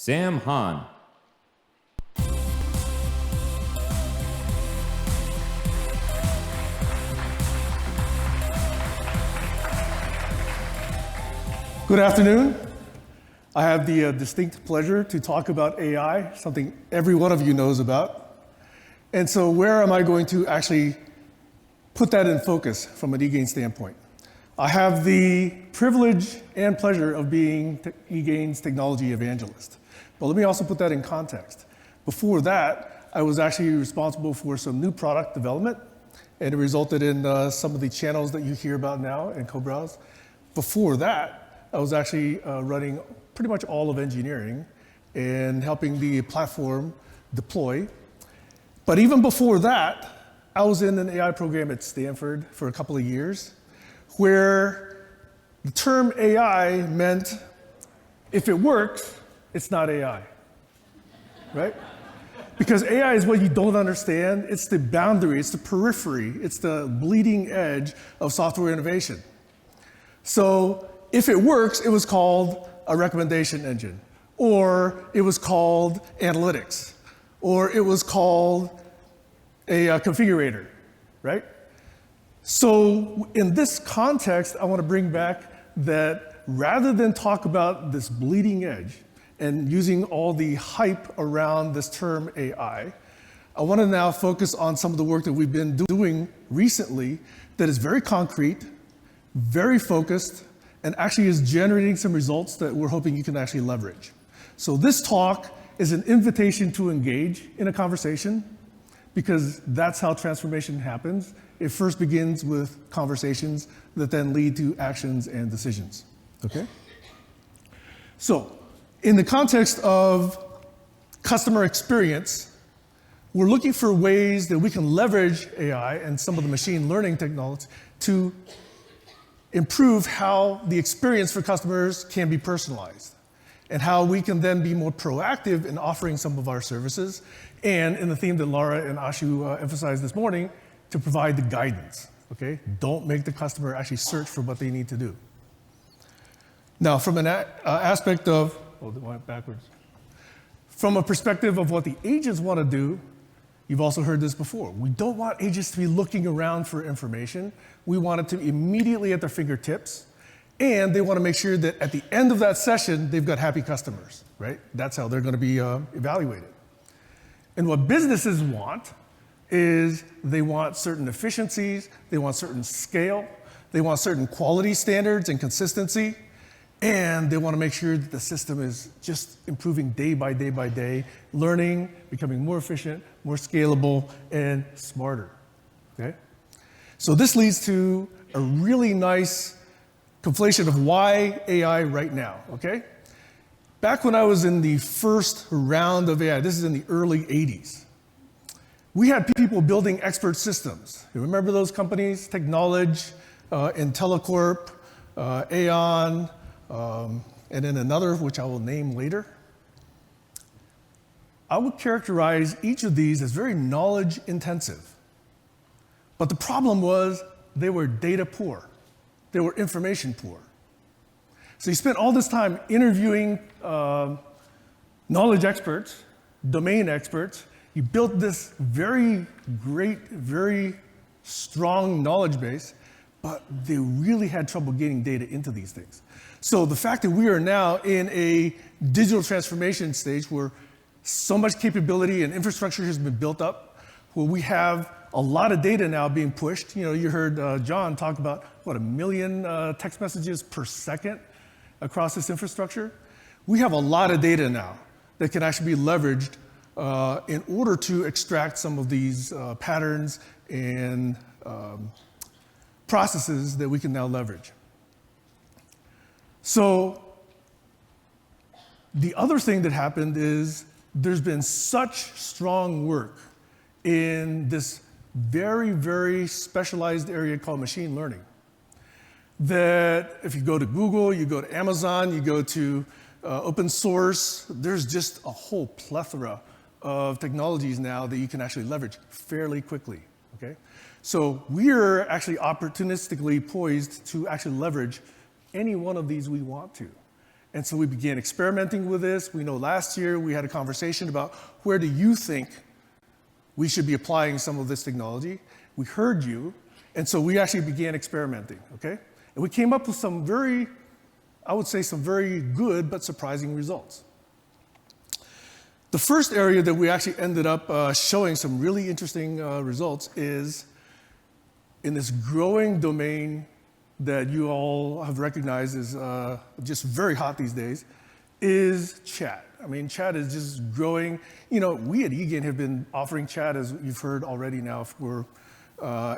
Sam Hahn. Good afternoon. I have the distinct pleasure to talk about AI, something every one of you knows about. And so where am I going to actually put that in focus from an eGain standpoint? I have the privilege and pleasure of being eGain's technology evangelist. But let me also put that in context. Before that, I was actually responsible for some new product development, and it resulted in some of the channels that you hear about now in co-browse. Before that, I was actually running pretty much all of engineering and helping the platform deploy. But even before that, I was in an AI program at Stanford for a couple of years, where the term AI meant if it works, it's not AI, right? Because AI is what you don't understand. It's the boundary, it's the periphery, it's the bleeding edge of software innovation. So if it works, it was called a recommendation engine, or it was called analytics, or it was called a configurator, right? So in this context, I want to bring back that rather than talk about this bleeding edge and using all the hype around this term AI, I want to now focus on some of the work that we've been doing recently that is very concrete, very focused, and actually is generating some results that we're hoping you can actually leverage. So this talk is an invitation to engage in a conversation, because that's how transformation happens. It first begins with conversations that then lead to actions and decisions, okay? So in the context of customer experience, we're looking for ways that we can leverage AI and some of the machine learning technologies to improve how the experience for customers can be personalized, and how we can then be more proactive in offering some of our services, and in the theme that Laura and Ashu emphasized this morning, to provide the guidance, okay? Don't make the customer actually search for what they need to do. Now, from an aspect of, oh, they went backwards. From a perspective of what the agents want to do, you've also heard this before. We don't want agents to be looking around for information. We want it to be immediately at their fingertips, and they want to make sure that at the end of that session, they've got happy customers, right? That's how they're going to be evaluated. And what businesses want is they want certain efficiencies, they want certain scale, they want certain quality standards and consistency, and they want to make sure that the system is just improving day by day by day, learning, becoming more efficient, more scalable, and smarter, okay? So this leads to a really nice conflation of why AI right now, okay? Back when I was in the first round of AI, this is in the early 80s, we had people building expert systems. You remember those companies? Technology, IntelliCorp, Aon, and then another, which I will name later. I would characterize each of these as very knowledge intensive. But the problem was they were data poor. They were information poor. So you spent all this time interviewing knowledge experts, domain experts. You built this very great, very strong knowledge base, but they really had trouble getting data into these things. So the fact that we are now in a digital transformation stage where so much capability and infrastructure has been built up, where we have a lot of data now being pushed. You know, you heard John talk about, what, 1 million text messages per second across this infrastructure. We have a lot of data now that can actually be leveraged in order to extract some of these patterns and processes that we can now leverage. So the other thing that happened is there's been such strong work in this very, very specialized area called machine learning that if you go to Google, you go to Amazon, you go to open source, there's just a whole plethora of technologies now that you can actually leverage fairly quickly, okay? So we're actually opportunistically poised to actually leverage any one of these we want to. And so we began experimenting with this. We know last year we had a conversation about where do you think we should be applying some of this technology. We heard you, and so we actually began experimenting, okay? And we came up with some very, I would say some very good but surprising results. The first area that we actually ended up showing some really interesting results is in this growing domain that you all have recognized is just very hot these days, is chat. I mean, chat is just growing. You know, we at eGain have been offering chat, as you've heard already now, for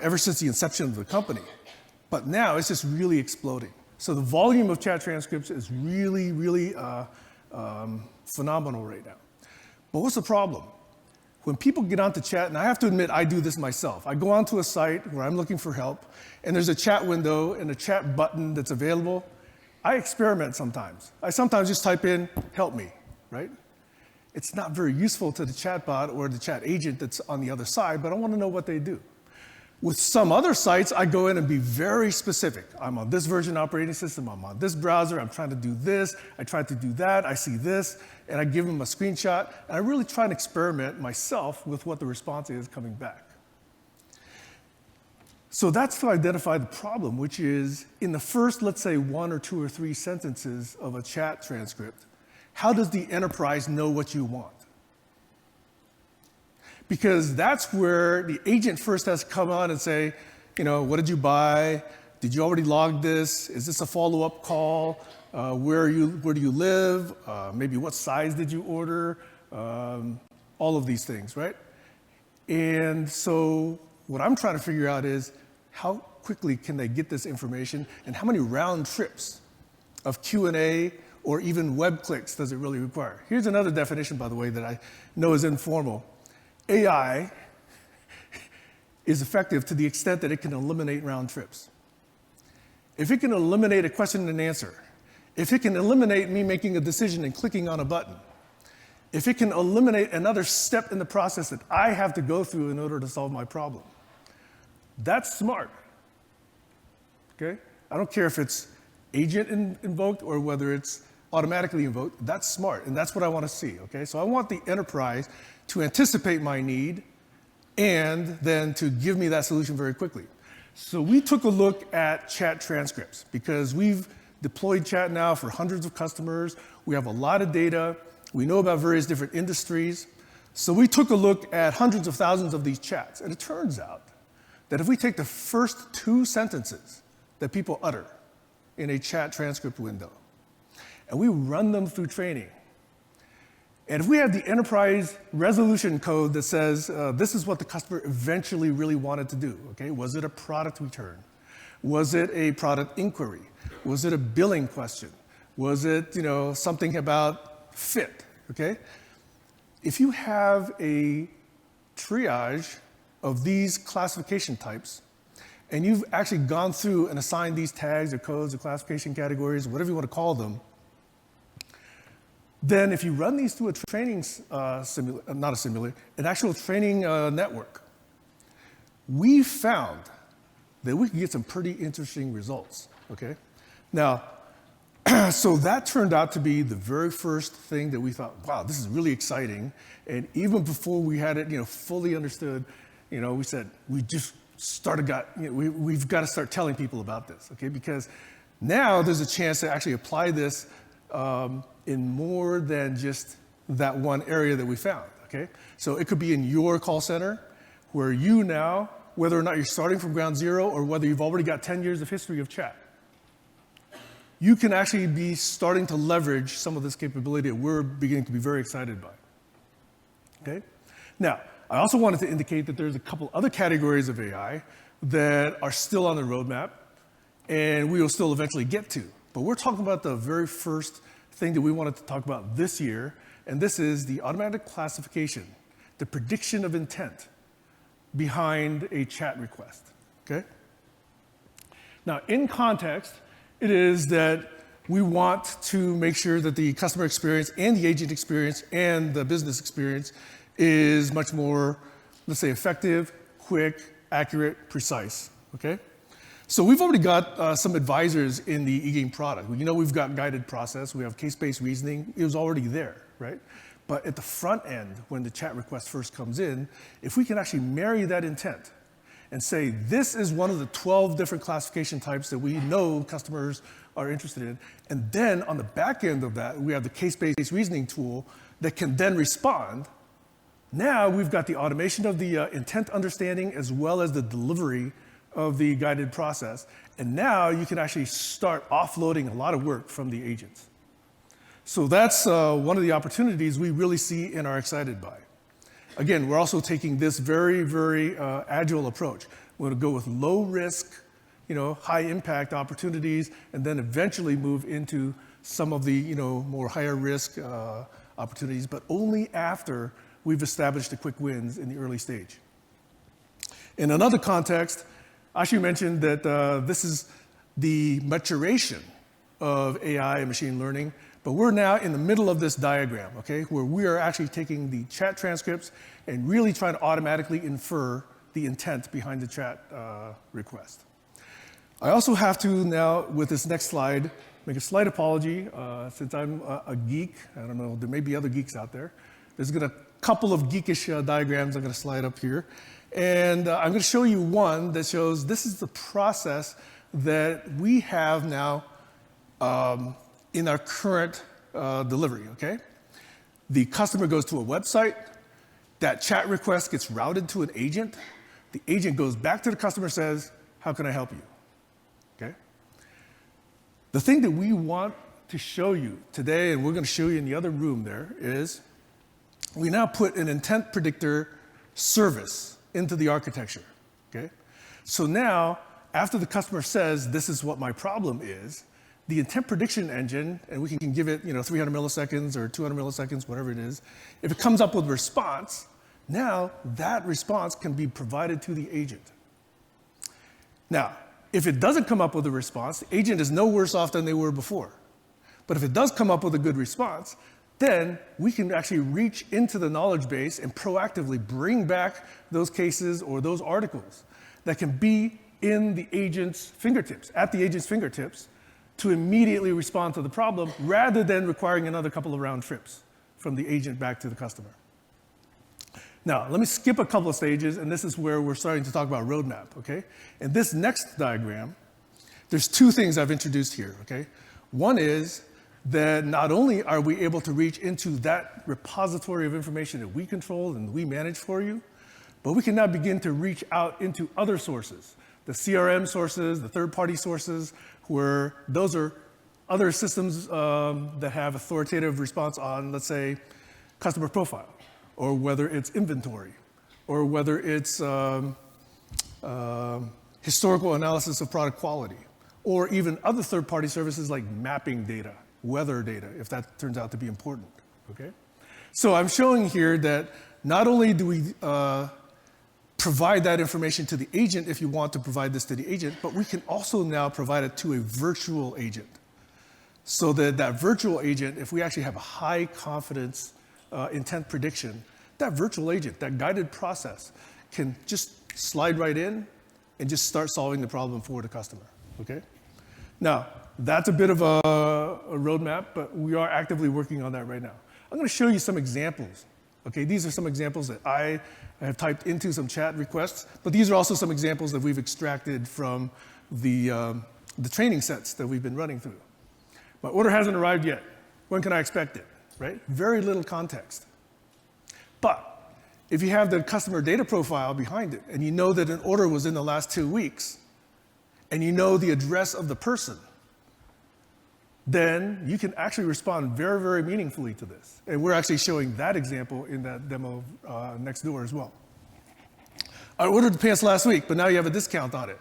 ever since the inception of the company. But now it's just really exploding. So the volume of chat transcripts is really, really phenomenal right now. But what's the problem? When people get onto chat, and I have to admit, I do this myself. I go onto a site where I'm looking for help, and there's a chat window and a chat button that's available. I experiment sometimes. I sometimes just type in, help me, right? It's not very useful to the chatbot or the chat agent that's on the other side, but I want to know what they do. With some other sites, I go in and be very specific. I'm on this version operating system, I'm on this browser, I'm trying to do this, I try to do that, I see this, and I give them a screenshot, and I really try and experiment myself with what the response is coming back. So that's to identify the problem, which is in the first, let's say, 1 or 2 or 3 sentences of a chat transcript, how does the enterprise know what you want? Because that's where the agent first has to come on and say, you know, what did you buy? Did you already log this? Is this a follow-up call? Where do you live? Maybe what size did you order? All of these things, right? And so what I'm trying to figure out is how quickly can they get this information and how many round trips of Q&A or even web clicks does it really require? Here's another definition, by the way, that I know is informal. AI is effective to the extent that it can eliminate round trips. If it can eliminate a question and answer, if it can eliminate me making a decision and clicking on a button, if it can eliminate another step in the process that I have to go through in order to solve my problem, that's smart, okay? I don't care if it's agent invoked or whether it's automatically invoked, that's smart, and that's what I want to see, okay? So I want the enterprise to anticipate my need and then to give me that solution very quickly. So we took a look at chat transcripts because we've deployed chat now for hundreds of customers. We have a lot of data. We know about various different industries. So we took a look at hundreds of thousands of these chats, and it turns out that if we take the first 2 sentences that people utter in a chat transcript window, and we run them through training, and if we have the enterprise resolution code that says this is what the customer eventually really wanted to do, okay? Was it a product return? Was it a product inquiry? Was it a billing question? Was it, you know, something about fit, okay? If you have a triage of these classification types, and you've actually gone through and assigned these tags or codes or classification categories, whatever you want to call them, then if you run these through a training an actual training network, we found that we could get some pretty interesting results, okay? Now, so that turned out to be the very first thing that we thought, wow, this is really exciting. And even before we had it, you know, fully understood, you know, we said, we've got to start telling people about this, okay? Because now there's a chance to actually apply this in more than just that one area that we found, okay? So it could be in your call center where you now, whether or not you're starting from ground zero or whether you've already got 10 years of history of chat, you can actually be starting to leverage some of this capability that we're beginning to be very excited by, okay? Now, I also wanted to indicate that there's a couple other categories of AI that are still on the roadmap and we will still eventually get to. But we're talking about the very first thing that we wanted to talk about this year, and this is the automatic classification, the prediction of intent behind a chat request, okay? Now, in context, it is that we want to make sure that the customer experience and the agent experience and the business experience is much more, let's say, effective, quick, accurate, precise, okay? So we've already got some advisors in the eGain product. You know, we've got guided process, we have case-based reasoning. It was already there, right? But at the front end, when the chat request first comes in, if we can actually marry that intent and say, this is one of the 12 different classification types that we know customers are interested in, and then on the back end of that, we have the case-based reasoning tool that can then respond. Now we've got the automation of the intent understanding as well as the delivery of the guided process. And now you can actually start offloading a lot of work from the agents. So that's one of the opportunities we really see and are excited by. Again, we're also taking this very, very agile approach. We're going to go with low risk, high impact opportunities, and then eventually move into some of the more higher risk opportunities, but only after we've established the quick wins in the early stage. In another context, Ashu mentioned that this is the maturation of AI and machine learning, but we're now in the middle of this diagram, okay, where we are actually taking the chat transcripts and really trying to automatically infer the intent behind the chat request. I also have to now, with this next slide, make a slight apology. Since I'm a geek, I don't know, there may be other geeks out there. There's a couple of geekish diagrams I'm going to slide up here. And I'm going to show you one that shows this is the process that we have now in our current delivery, okay? The customer goes to a website. That chat request gets routed to an agent. The agent goes back to the customer and says, how can I help you? Okay? The thing that we want to show you today, and we're going to show you in the other room there, is we now put an intent predictor service into the architecture, okay? So now, after the customer says, this is what my problem is, the intent prediction engine, and we can give it 300 milliseconds or 200 milliseconds, whatever it is, if it comes up with a response, now that response can be provided to the agent. Now, if it doesn't come up with a response, the agent is no worse off than they were before. But if it does come up with a good response, then we can actually reach into the knowledge base and proactively bring back those cases or those articles that can be in the agent's fingertips, at the agent's fingertips, to immediately respond to the problem rather than requiring another couple of round trips from the agent back to the customer. Now, let me skip a couple of stages, and this is where we're starting to talk about roadmap, okay? In this next diagram, there's two things I've introduced here, okay? One is that not only are we able to reach into that repository of information that we control and we manage for you, but we can now begin to reach out into other sources, the CRM sources, the third-party sources, where those are other systems that have authoritative response on, let's say, customer profile, or whether it's inventory, or whether it's historical analysis of product quality, or even other third-party services like mapping data, weather data, if that turns out to be important, okay? So I'm showing here that not only do we provide that information to the agent if you want to provide this to the agent, but we can also now provide it to a virtual agent. So that that virtual agent, if we actually have a high confidence intent prediction, that virtual agent, that guided process, can just slide right in and just start solving the problem for the customer, okay? Now, that's a bit of a roadmap, but we are actively working on that right now. I'm going to show you some examples. Okay, these are some examples that I have typed into some chat requests, but these are also some examples that we've extracted from the training sets that we've been running through. My order hasn't arrived yet. When can I expect it, right? Very little context. But if you have the customer data profile behind it, and you know that an order was in the last 2 weeks, and you know the address of the person, then you can actually respond very, very meaningfully to this. And we're actually showing that example in that demo next door as well. I ordered the pants last week, but now you have a discount on it.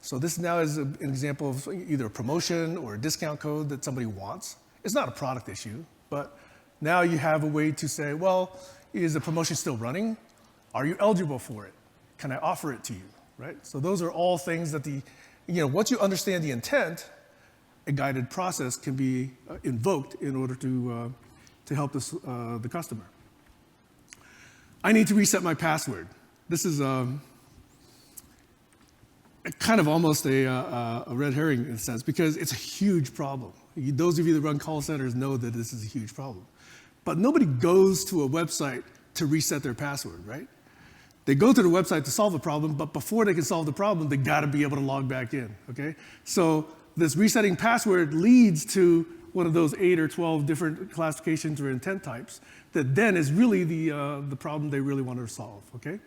So this now is an example of either a promotion or a discount code that somebody wants. It's not a product issue, but now you have a way to say, well, is the promotion still running? Are you eligible for it? Can I offer it to you, right? So those are all things that once you understand the intent, a guided process can be invoked in order to help the customer. I need to reset my password. This is kind of almost a red herring in a sense, because it's a huge problem. Those of you that run call centers know that this is a huge problem. But nobody goes to a website to reset their password, right? They go to the website to solve the problem, but before they can solve the problem, they got to be able to log back in, okay? So this resetting password leads to one of those 8 or 12 different classifications or intent types that then is really the problem they really want to solve, okay?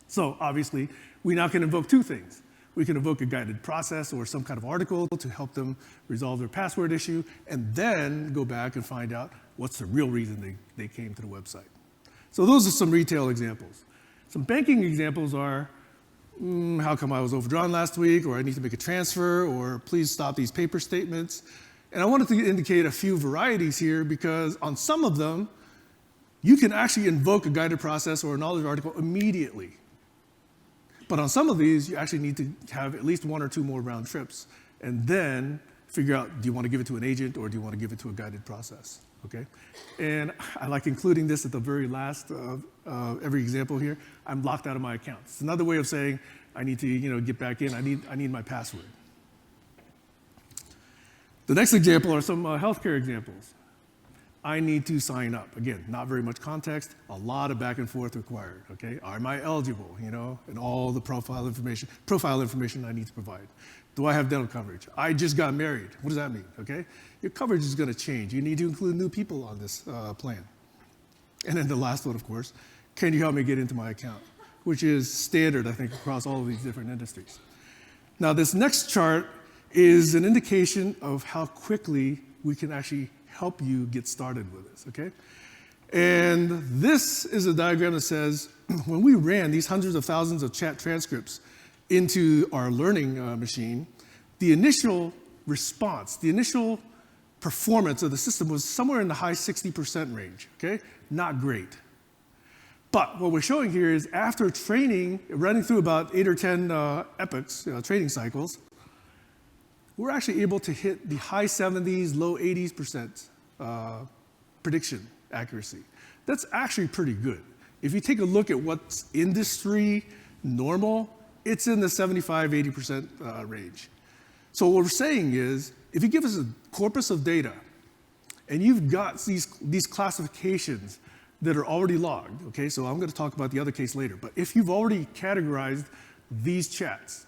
So obviously, we now can invoke two things. We can invoke a guided process or some kind of article to help them resolve their password issue, and then go back and find out what's the real reason they came to the website. So those are some retail examples. Some banking examples are, how come I was overdrawn last week, or I need to make a transfer, or please stop these paper statements. And I wanted to indicate a few varieties here because on some of them, you can actually invoke a guided process or a knowledge article immediately. But on some of these, you actually need to have at least 1 or 2 more round trips and then figure out, do you want to give it to an agent or do you want to give it to a guided process, okay? And I like including this at the very last of every example here. I'm locked out of my account. It's another way of saying I need to get back in. I need my password. The next example are some healthcare examples. I need to sign up. Again, not very much context, a lot of back and forth required, okay? Am I eligible, and all the profile information I need to provide. Do I have dental coverage? I just got married. What does that mean, okay? Your coverage is gonna change. You need to include new people on this plan. And then the last one, of course, can you help me get into my account? Which is standard, I think, across all of these different industries. Now, this next chart is an indication of how quickly we can actually help you get started with this, okay? And this is a diagram that says, when we ran these hundreds of thousands of chat transcripts into our learning machine, the initial response, the initial performance of the system was somewhere in the high 60% range, okay? Not great. But what we're showing here is after training, running through about 8 or 10 epochs, training cycles, we're actually able to hit the high 70s, low 80s% prediction accuracy. That's actually pretty good. If you take a look at what's industry normal, it's in the 75, 80% range. So what we're saying is, if you give us a corpus of data, and you've got these classifications that are already logged, okay, so I'm gonna talk about the other case later, but if you've already categorized these chats,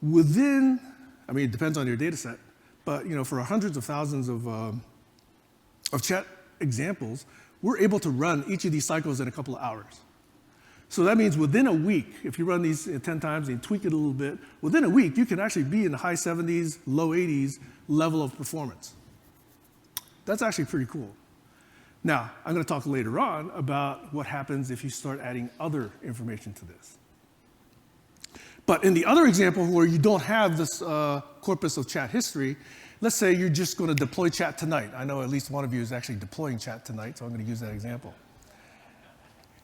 within, I mean, it depends on your data set, but for hundreds of thousands of chat examples, we're able to run each of these cycles in a couple of hours. So that means within a week, if you run these 10 times and tweak it a little bit, within a week, you can actually be in the high 70s, low 80s level of performance. That's actually pretty cool. Now, I'm going to talk later on about what happens if you start adding other information to this. But in the other example where you don't have this corpus of chat history, let's say you're just going to deploy chat tonight. I know at least one of you is actually deploying chat tonight, so I'm going to use that example.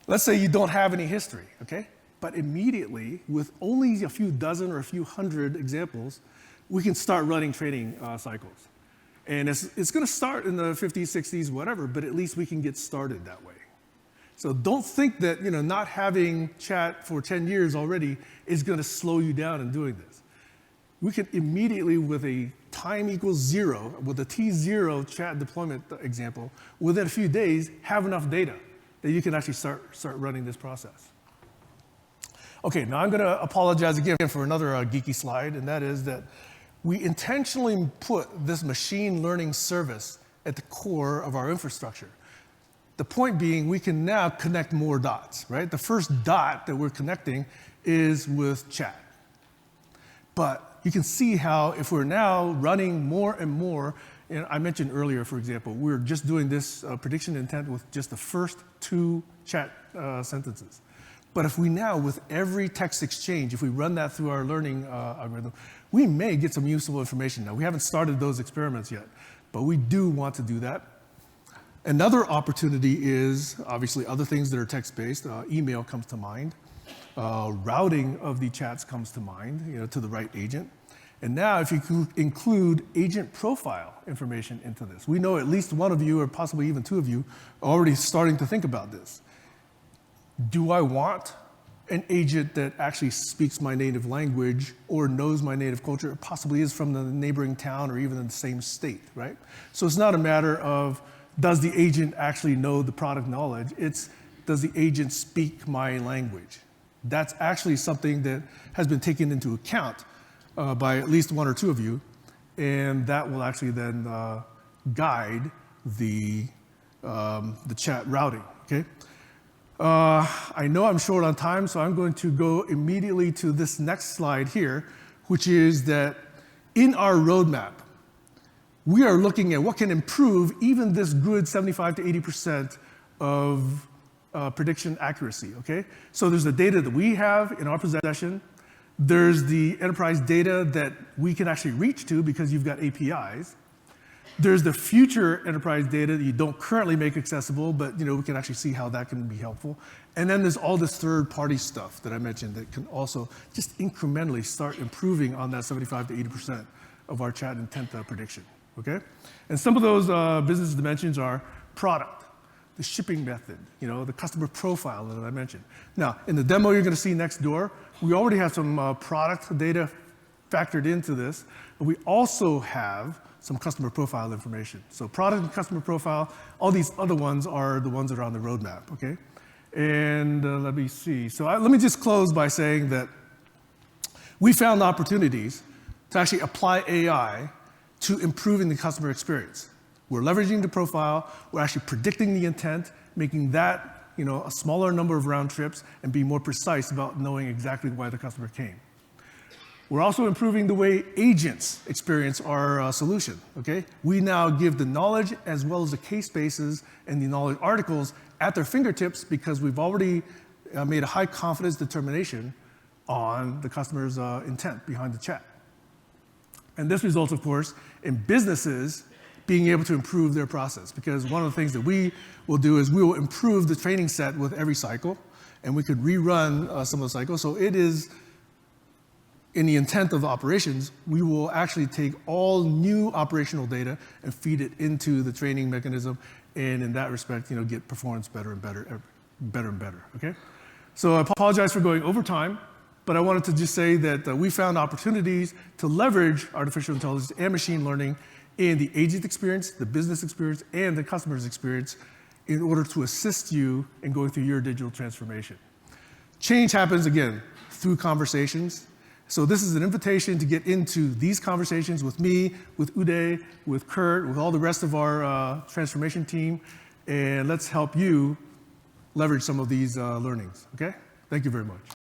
Let's say you don't have any history, okay? But immediately, with only a few dozen or a few hundred examples, we can start running training cycles. And it's going to start in the 50s, 60s, whatever, but at least we can get started that way. So don't think that not having chat for 10 years already is going to slow you down in doing this. We can immediately, with a time equals 0, with a T0 chat deployment example, within a few days, have enough data that you can actually start running this process. Okay, now I'm going to apologize again for another geeky slide, and that is that we intentionally put this machine learning service at the core of our infrastructure. The point being, we can now connect more dots, right? The first dot that we're connecting is with chat. But you can see how if we're now running more and more, and I mentioned earlier, for example, we're just doing this prediction intent with just the first 2 chat sentences. But if we now, with every text exchange, if we run that through our learning algorithm, we may get some useful information. Now, we haven't started those experiments yet, but we do want to do that. Another opportunity is, obviously, other things that are text-based. Email comes to mind. Routing of the chats comes to mind, to the right agent. And now, if you could include agent profile information into this, we know at least one of you, or possibly even 2 of you, are already starting to think about this. Do I want an agent that actually speaks my native language or knows my native culture, possibly is from the neighboring town or even in the same state, right? So it's not a matter of does the agent actually know the product knowledge, it's does the agent speak my language? That's actually something that has been taken into account by at least one or two of you, and that will actually then guide the chat routing, okay? I know I'm short on time, so I'm going to go immediately to this next slide here, which is that in our roadmap, we are looking at what can improve even this good 75 to 80% of prediction accuracy, okay? So there's the data that we have in our possession. There's the enterprise data that we can actually reach to because you've got APIs. There's the future enterprise data that you don't currently make accessible, but we can actually see how that can be helpful. And then there's all this third-party stuff that I mentioned that can also just incrementally start improving on that 75 to 80% of our chat intent prediction, okay? And some of those business dimensions are product, the shipping method, the customer profile that I mentioned. Now, in the demo you're going to see next door, we already have some product data factored into this, but we also have some customer profile information. So product and customer profile, all these other ones are the ones that are on the roadmap, okay? And let me see. So let me just close by saying that we found opportunities to actually apply AI to improving the customer experience. We're leveraging the profile, we're actually predicting the intent, making that a smaller number of round trips and be more precise about knowing exactly why the customer came. We're also improving the way agents experience our solution, okay? We now give the knowledge as well as the case bases and the knowledge articles at their fingertips because we've already made a high confidence determination on the customer's intent behind the chat. And this results, of course, in businesses being able to improve their process because one of the things that we will do is we will improve the training set with every cycle and we could rerun some of the cycles. So it is in the intent of operations, we will actually take all new operational data and feed it into the training mechanism, and in that respect, get performance better and better, better and better, okay? So I apologize for going over time, but I wanted to just say that we found opportunities to leverage artificial intelligence and machine learning in the agent experience, the business experience, and the customer's experience in order to assist you in going through your digital transformation. Change happens, again, through conversations. So this is an invitation to get into these conversations with me, with Uday, with Kurt, with all the rest of our transformation team, and let's help you leverage some of these learnings, okay? Thank you very much.